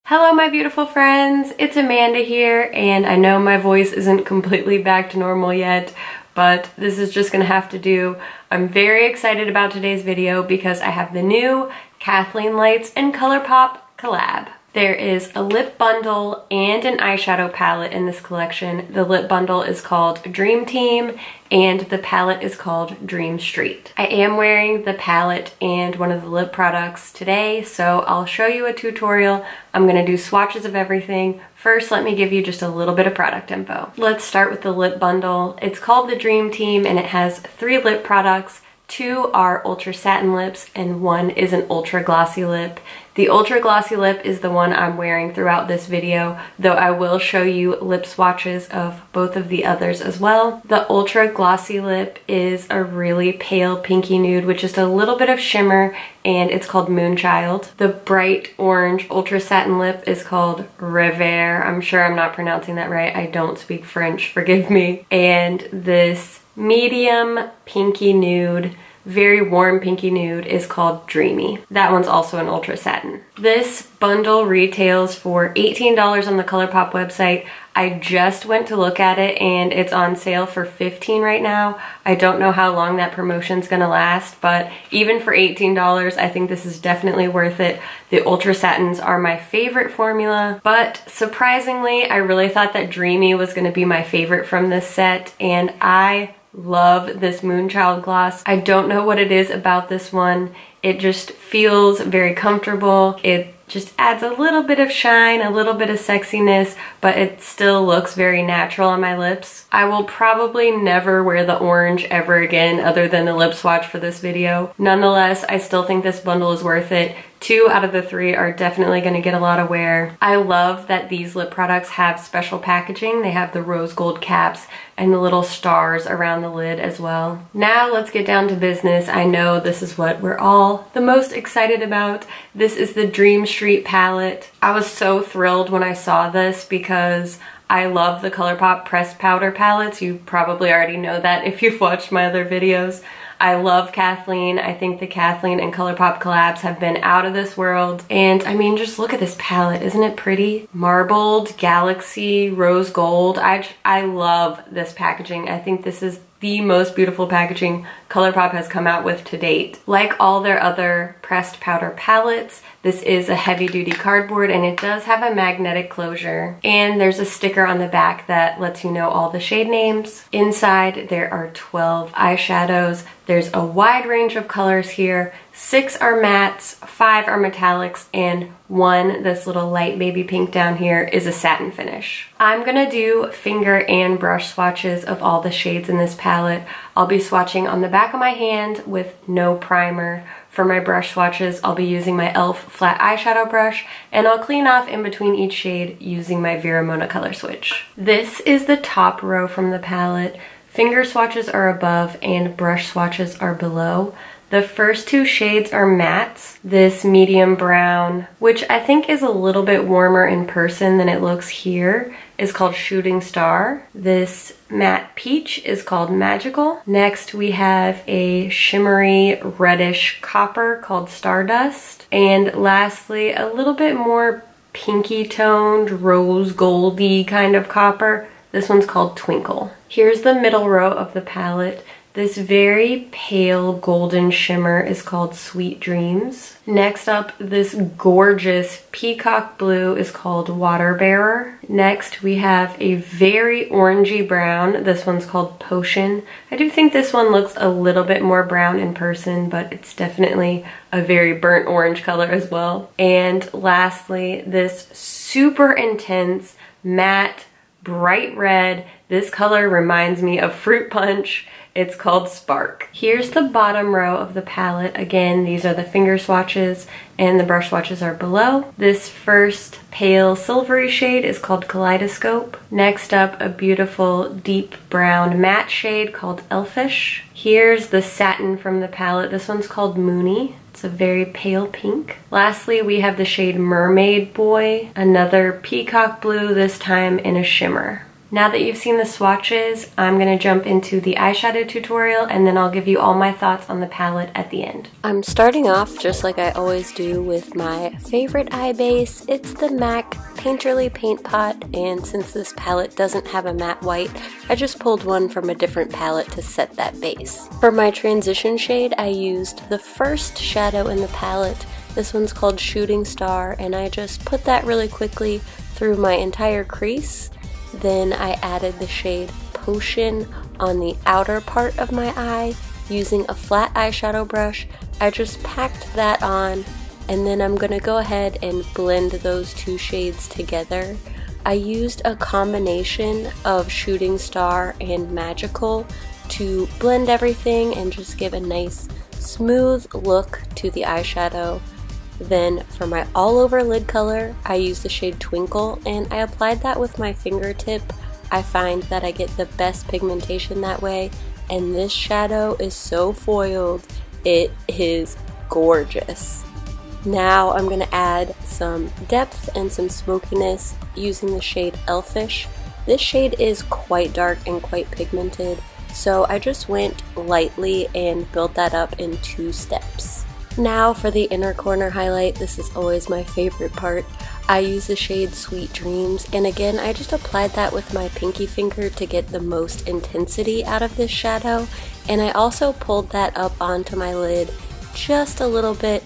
Hello my beautiful friends, it's Amanda here, and I know my voice isn't completely back to normal yet, but this is just gonna have to do. I'm very excited about today's video because I have the new Kathleen Lights and ColourPop collab. There is a lip bundle and an eyeshadow palette in this collection. The lip bundle is called Dream Team and the palette is called Dream Street. I am wearing the palette and one of the lip products today, so I'll show you a tutorial. I'm gonna do swatches of everything. First, let me give you just a little bit of product info. Let's start with the lip bundle. It's called the Dream Team and it has 3 lip products. 2 are ultra satin lips and 1 is an ultra glossy lip. The ultra glossy lip is the one I'm wearing throughout this video, though I will show you lip swatches of both of the others as well. The ultra glossy lip is a really pale pinky nude with just a little bit of shimmer, and it's called Moonchild. The bright orange ultra satin lip is called Revere. I'm sure I'm not pronouncing that right. I don't speak French, forgive me. And this medium pinky nude, very warm pinky nude, is called Dreamy. That one's also an ultra satin. This bundle retails for $18 on the ColourPop website. I just went to look at it and it's on sale for $15 right now. I don't know how long that promotion's gonna last, but even for $18, I think this is definitely worth it. The ultra satins are my favorite formula, but surprisingly, I really thought that Dreamy was gonna be my favorite from this set, and I love this Moonchild gloss. I don't know what it is about this one. It just feels very comfortable. It just adds a little bit of shine, a little bit of sexiness, but it still looks very natural on my lips. I will probably never wear the orange ever again other than the lip swatch for this video. Nonetheless, I still think this bundle is worth it. 2 out of the 3 are definitely gonna get a lot of wear. I love that these lip products have special packaging. They have the rose gold caps and the little stars around the lid as well. Now let's get down to business. I know this is what we're all the most excited about. This is the Dream Street palette. I was so thrilled when I saw this because I love the ColourPop pressed powder palettes. You probably already know that if you've watched my other videos. I love Kathleen. I think the Kathleen and ColourPop collabs have been out of this world. And I mean, just look at this palette. Isn't it pretty? Marbled, galaxy, rose gold. I love this packaging. I think this is the most beautiful packaging ColourPop has come out with to date. Like all their other pressed powder palettes, this is a heavy duty cardboard and it does have a magnetic closure. And there's a sticker on the back that lets you know all the shade names. Inside there are 12 eyeshadows. There's a wide range of colors here. 6 are mattes, 5 are metallics, and 1, this little light baby pink down here, is a satin finish. I'm gonna do finger and brush swatches of all the shades in this palette. I'll be swatching on the back of my hand with no primer. For my brush swatches, I'll be using my e.l.f. flat eyeshadow brush, and I'll clean off in between each shade using my Vera Mona color switch. This is the top row from the palette. Finger swatches are above and brush swatches are below. The first 2 shades are mattes. This medium brown, which I think is a little bit warmer in person than it looks here, is called Shooting Star. This matte peach is called Magical. Next we have a shimmery reddish copper called Stardust. And lastly, a little bit more pinky toned, rose goldy kind of copper. This one's called Twinkle. Here's the middle row of the palette. This very pale golden shimmer is called Sweet Dreams. Next up, this gorgeous peacock blue is called Water Bearer. Next, we have a very orangey brown. This one's called Potion. I do think this one looks a little bit more brown in person, but it's definitely a very burnt orange color as well. And lastly, this super intense matte bright red. This color reminds me of fruit punch. It's called Spark. Here's the bottom row of the palette. Again, these are the finger swatches and the brush swatches are below. This first pale silvery shade is called Kaleidoscope. Next up, a beautiful deep brown matte shade called Elfish. Here's the satin from the palette. This one's called Moony. It's a very pale pink. Lastly, we have the shade Mermaid Boy, another peacock blue, this time in a shimmer. Now that you've seen the swatches, I'm going to jump into the eyeshadow tutorial and then I'll give you all my thoughts on the palette at the end. I'm starting off just like I always do with my favorite eye base. It's the MAC Painterly Paint Pot, and since this palette doesn't have a matte white, I just pulled one from a different palette to set that base. For my transition shade, I used the first shadow in the palette. This one's called Shooting Star, and I just put that really quickly through my entire crease. Then I added the shade Potion on the outer part of my eye using a flat eyeshadow brush. I just packed that on, and then I'm going to go ahead and blend those two shades together. I used a combination of Shooting Star and Magical to blend everything and just give a nice smooth look to the eyeshadow. Then for my all over lid color, I used the shade Twinkle, and I applied that with my fingertip. I find that I get the best pigmentation that way, and this shadow is so foiled. It is gorgeous. Now I'm going to add some depth and some smokiness using the shade Elfish. This shade is quite dark and quite pigmented, so I just went lightly and built that up in 2 steps. Now for the inner corner highlight, this is always my favorite part. I use the shade Sweet Dreams, and again I just applied that with my pinky finger to get the most intensity out of this shadow, and I also pulled that up onto my lid just a little bit.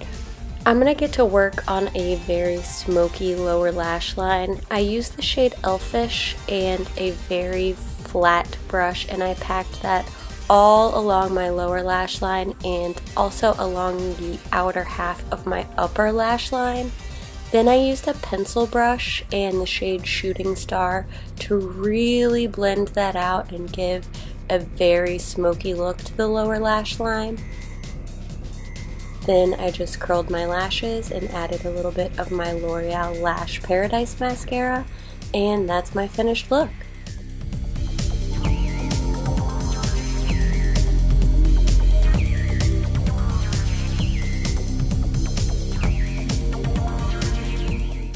I'm gonna get to work on a very smoky lower lash line. I used the shade Elfish and a very flat brush, and I packed that all along my lower lash line and also along the outer half of my upper lash line. Then I used a pencil brush and the shade Shooting Star to really blend that out and give a very smoky look to the lower lash line. Then I just curled my lashes and added a little bit of my L'Oreal Lash Paradise mascara, and that's my finished look.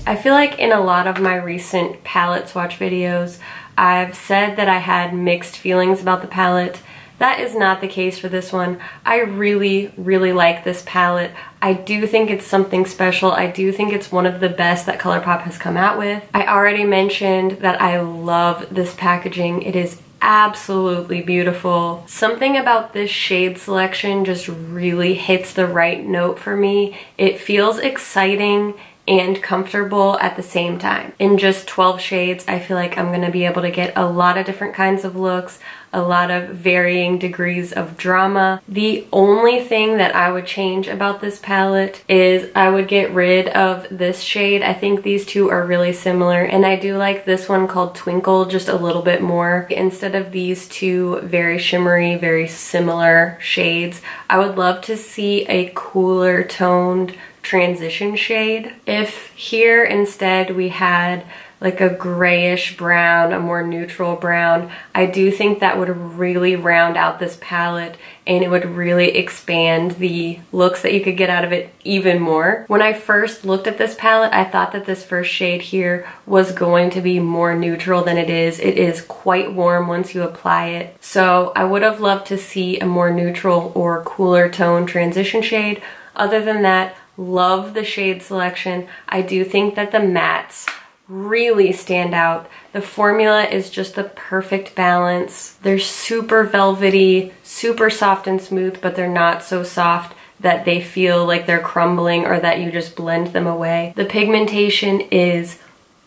I feel like in a lot of my recent palette swatch videos, I've said that I had mixed feelings about the palette. That is not the case for this one. I really, really like this palette. I do think it's something special. I do think it's one of the best that ColourPop has come out with. I already mentioned that I love this packaging. It is absolutely beautiful. Something about this shade selection just really hits the right note for me. It feels exciting and comfortable at the same time. In just 12 shades, I feel like I'm gonna be able to get a lot of different kinds of looks, a lot of varying degrees of drama. The only thing that I would change about this palette is I would get rid of this shade. I think these two are really similar, and I do like this one called Twinkle just a little bit more. Instead of these two very shimmery, very similar shades, I would love to see a cooler toned transition shade. If here instead we had like a grayish brown, a more neutral brown, I do think that would really round out this palette and it would really expand the looks that you could get out of it even more. When I first looked at this palette, I thought that this first shade here was going to be more neutral than it is. It is quite warm once you apply it. So I would have loved to see a more neutral or cooler tone transition shade. Other than that, love the shade selection. I do think that the mattes really stand out. The formula is just the perfect balance. They're super velvety, super soft and smooth, but they're not so soft that they feel like they're crumbling or that you just blend them away. The pigmentation is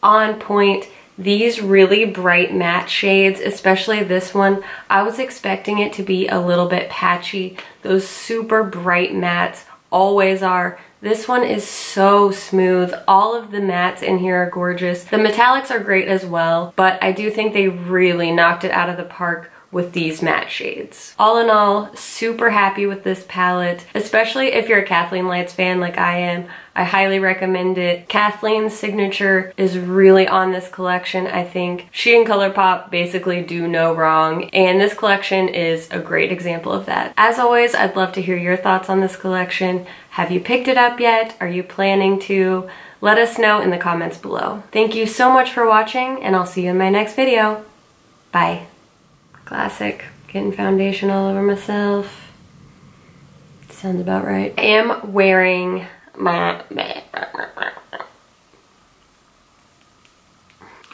on point. These really bright matte shades, especially this one, I was expecting it to be a little bit patchy. Those super bright mattes always are. This one is so smooth. All of the mattes in here are gorgeous. The metallics are great as well, but I do think they really knocked it out of the park with these matte shades. All in all, super happy with this palette, especially if you're a Kathleen Lights fan like I am. I highly recommend it. Kathleen's signature is really on this collection, I think. She and ColourPop basically do no wrong, and this collection is a great example of that. As always, I'd love to hear your thoughts on this collection. Have you picked it up yet? Are you planning to? Let us know in the comments below. Thank you so much for watching, and I'll see you in my next video. Bye. Classic. Getting foundation all over myself. Sounds about right. I am wearing my...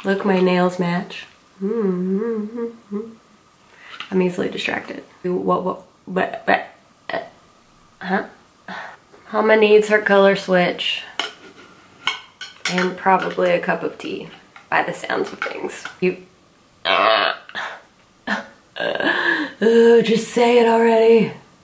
Look, my nails match. I'm easily distracted. Huh? Mama needs her color switch. And probably a cup of tea, by the sounds of things. Just say it already.